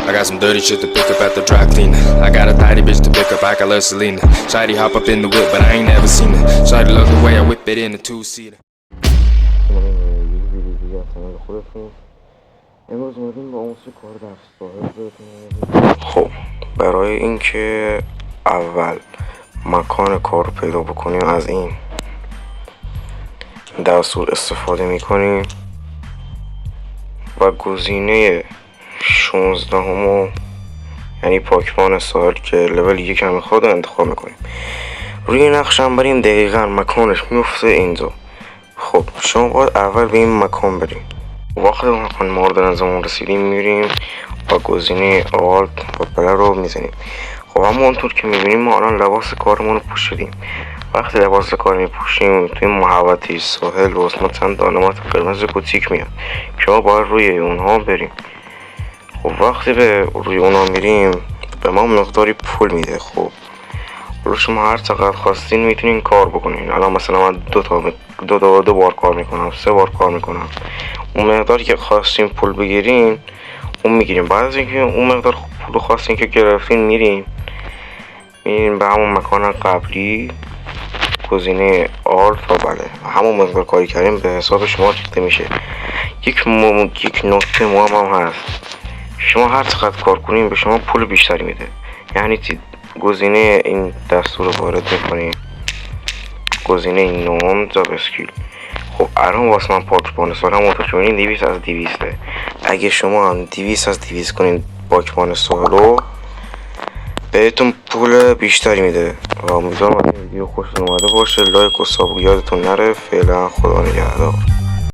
I got some dirty shit to pick up at the dry cleaner. I got a tidy bitch to pick up, I got her Selena. Shawty hop up in the whip, but I ain't never seen her. Shawty love the way I whip it in a two-seater. امروز اومدیم با اون کار در ساحل. خب برای اینکه اول مکان کار پیدا بکنیم از این دستور استفاده میکنیم و گزینه 16 یعنی پاکبان ساحل که لول 1 هم میخواد انتخاب میکنیم. روی نقش هم بریم دقیقا مکانش میفته اینجا. خب شما باید اول به این مکان بریم. وقتی مکان مورد نظرمون رسیدیم میریم و گزینه آلت و بله رو میزنیم. خب همونطور که میبینیم ما الان لباس کارمون رو پوشیدیم. وقتی لباس کار میپوشیم توی محوطه ساحل واسه ما چند علامت قرمز کوچیک میاد که ما باید روی اونها بریم. خب وقتی به روی اونها میریم به ما مقداری پول میده. خب رو شما هر چقدر خواستین میتونین کار بکنین. الان مثلا من دو بار کار میکنم، 3 بار کار میکنم. اون مقداری که خواستین پول بگیرین اون میگیریم. بعد از اینکه اون مقدار پول خواستین که گرفتین میرین به همون مکان قبلی گزینه آلت و بله همون مقدار کاری کردیم به حساب شما ریخته میشه. یک نکته مهم هم هست، شما هر چقدر کار کنین به شما پول بیشتری میده. یعنی گزینه این دستور رو وارد میکنیم، گزینه نام جاب اسکیل. خب الان واسه من پاکبان ساحل همونطور که می‌بینید 200 از 200. اگه شما هم 200 از 200 کنین پاکبان ساحل رو بهتون پول بیشتری میده. و امیدوارم این ویدیو خوشتون اومده باشه. لایک و ساب یادتون نره. فعلا خدا نگهدار.